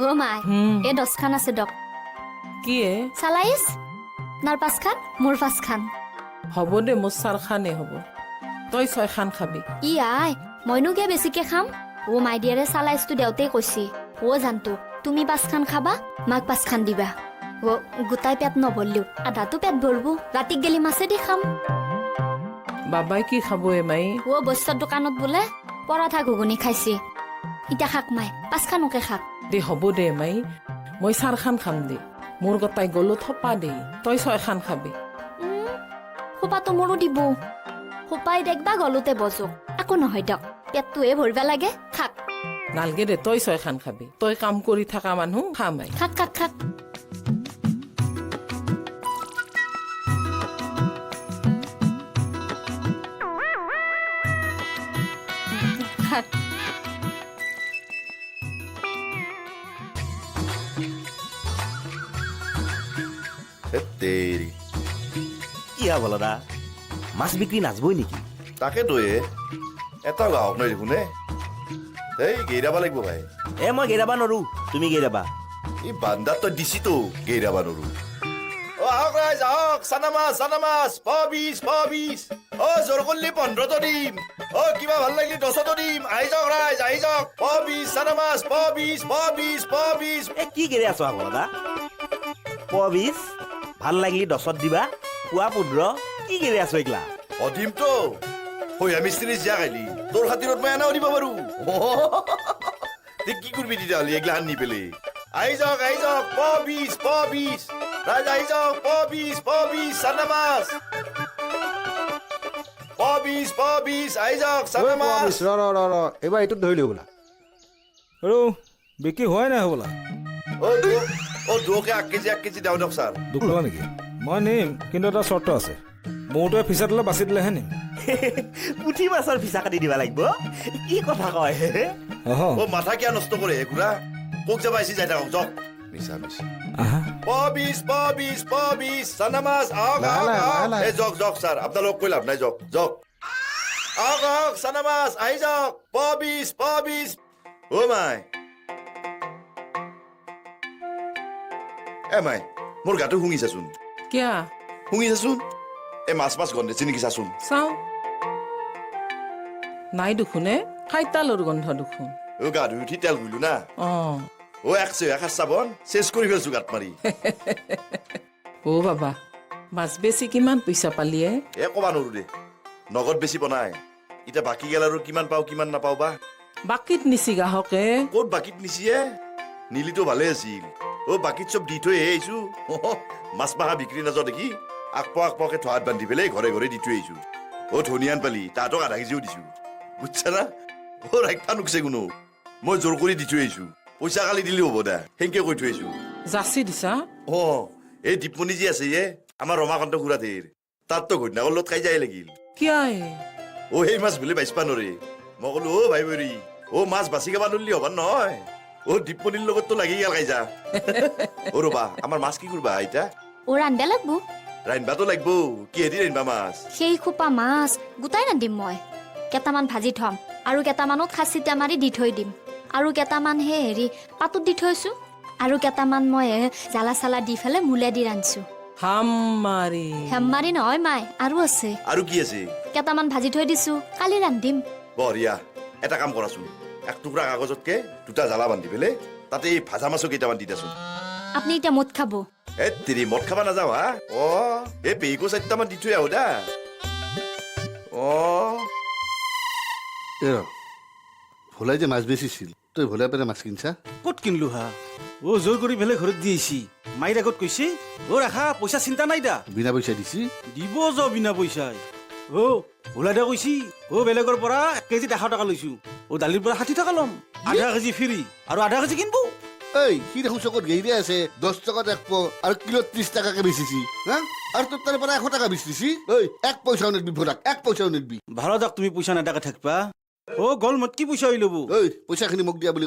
অ' মাই এই 10 খান আছে দক কি এ চালাইছ নাৰ 5 খান মোৰ 5 খান হ'ব দে মোৰ 4 খানে হ'ব তই 6 খান খাবি ই আই মইনো কিয় বেছিকে খাম অ' মাই ডিয়াৰে চালাইছটো দেউতে কৈছি অ' জানতো তুমি 5 খান খাবা মাক 5 খান দিবা অ' গোটাই পেট নভৰলিও আধাটো পেট ভৰব ৰাতিক গেলি মাছে দি খাম বাবাই কি খাব এ মাই অ' বস্তাৰ দোকানত বোলে পৰঠা ঘুগুনি খাইছে ইটা খাক মাই 5 খানকে খাক দে হ'ব দে মাই মই 4 খান খাম দে মোৰ গতাই গলো থপা দে তই 6 খান খাবি সোপাটো মোৰো দিব সোপাই দেখবা গলোতে বজক একো নহয় দিয়ক পেটটোহে ভৰিব লাগে খাক নালগে দে তই 6 খান খাবি তই কাম কৰি থকা মানুহ খা মাই খাক খাক খাক খাক তেৰি কি হা বলদা মাছ বিক্ৰী নাচবই নেকি তাকেতো এটা গাহক নাই দেখোন এই গেৰাব লাগিব ভাই মই গেৰাবা নৰো তুমি গেৰাবা এই বান্দাত তই দিছিতো গেৰাব নৰো আহক ৰাইজ আহক চানা মাছ পাবিছ জোৰ কৰিলি 15টো দিম কিবা ভাল লাগিলি 10টো দিম আহি যাওক ৰাইজ আহি যাওক পাবিছ চানা মাছ পাবিছ কি গেৰে আছো হা বলদা পবিছ ভাল লাগিলি 10ত দিবা পুৱা 15 কি গেৰে আছো এইগলা দিমতো হৈয়া মিস্ত্ৰী জিয়া খাইলি তোৰ খাতিৰত মই এনাও দিব পাৰো কি কৰিবি তেতিয়াহ'লে এইগিলা আনি পেলাই আহি যাওক পাবিছ ৰাইজ আহি যাওক পাবিছ চানা মাছ পাবিছ আহি যাওক চানা মাছ ৰ এইবাৰ এইটোত ধৰিলো বোলা আৰু বিক্ৰী হোৱাই নাই হ'বলা দুকে 1 কেজি দাও দিয়ক ছাৰ দুখ লোৱা নেকি মই নিম কিন্তু এটা চৰ্ত আছে মৌটোৱে ফিচা দিলে বাচি দিলেহে নিম পুঠি মাছৰ ফিচা কাটি দিবা লাগিব কি কথা কয় মাথা কিয় নষ্ট কৰে ঘূৰা মোক যাবা আহিছি যাই থাকক যাওক মিছা পাবিছ চানা মাছ আহক যাওক ছাৰ আপোনালোক কৈ লাভ নাই যাওক আহক চানা মাছ আহি যাওক পাবিছ মাই মাই মোৰ গাটো শুঙিছাচোন কিয়া শুঙিছাচোন এই মাছ গন্ধেছি নেকি চাচোন চাওঁ নাই দেখোনে খাইতালৰ গন্ধ দেখোন গা ধুই উঠি তেল ঘুইলো না অ এখাজ চাবন চেচ কৰি ফেলছো গাত মাৰি বাবা মাছ বেছি কিমান পইচা পালিয়ে কবা নোৱাৰো দে নগদ বেছি বনাই এতিয়া বাকী গেল আৰু কিমান পাওঁ কিমান নাপাওঁ বা বাকীত নিছি গাহকে ক'ত বাকীত নিছিয়ে নিলিতো ভালে আছিল বাকীত চব দি থৈ আহিছো মাছ মাহা বিক্ৰী নাযাওঁ দেখি আকপাকে থোৱাত বান্ধি পেলাই ঘৰে দি থৈ আহিছো ধনিয়ান পালি তাহাঁতক আধা কেজিও দিছো বুজছা না ৰাখা নোকছে কোনো মই জোৰ কৰি দি থৈ আহিছো পইচা কালি দিলেও হ'ব দা সেনকে কৈ থৈ আহিছো যাচি দিছা এই দীপমণি যি আছে আমাৰ ৰমাকান্ত খুৰাতেৰ তাততো ঘটনাকৰ লগত খাই যায় লাগিল কিয়া সেই মাছ বোলে বাইছ পা নৰে মই ক'লো ভাই বৰি মাছ বাচি খাবা নৰলি হবা নহয় দীপমণিৰ লগততো লাগি গেল কাইজা ৰবা আমাৰ মাছ কি কৰবা এতিয়া ৰান্ধবা লাগব ৰান্ধবাতো লাগব কিহেদি ৰান্ধবা মাছ সেই খোপা মাছ গোটাই ৰান্ধিম মই কেইটামান ভাজি থম আৰু কেইটামানত খাচিটা মাৰি দি থৈ দিম আৰু কেইটামান পাতত দি থৈছো আৰু কেইটামান মই জ্বালা চালা দি ফেলে মূলে দি ৰান্ধছো হেম্মাৰি নহয় মাই আৰু আছে আৰু কি আছে কেইটামান ভাজি থৈ দিছো কালি ৰান্ধিম বঢ়িয়া এটা কাম কৰাচোন 1 টুকুৰা কাগজতকে 2টা জ্বালা বান্ধি পেলাই তাতে এই ভাজা মাছো কেইটামান দি দেচোন আপুনি এতিয়া মদ খাব তেৰি মদ খাবা নাযাওঁ হা এই পেহীকো 4টামান দি থৈ আহো দা ভোলাই যে মাছ বেচিছিল তই ভোলাই পেলাই মাছ কিনছা ক'ত কিনলো হা জোৰ কৰি পেলাই ঘৰত দি আহিছি মাইৰ আগত কৈছি ৰাখা পইচা চিন্তা নাই দা বিনা পইচা দিছি দিব যাও বিনা পইচাই ভোলাই দা কৈছি বেলেগৰ পৰা 1 কেজি 100 টকা লৈছো দালিৰ পৰা 60 টকা ল'ম আধা কেজি ফ্ৰী আৰু আধা কেজি কিনবো সি দেখোন চকত গেইৰে আছে 10 টকাত 1 প আৰু কিলো 30 টাকাকে বেচিছি আৰু তোৰ তাৰে পৰা 100 টকা বেচিছি 1 পইচাও নিদবি ভোলাক 1 পইচাও নিদবি ভালো যাক তুমি পইচা নেদাকে থাকবা গল মত কি পইচা হৈ ল'ব পইচাখিনি মোক দিয়া বুলি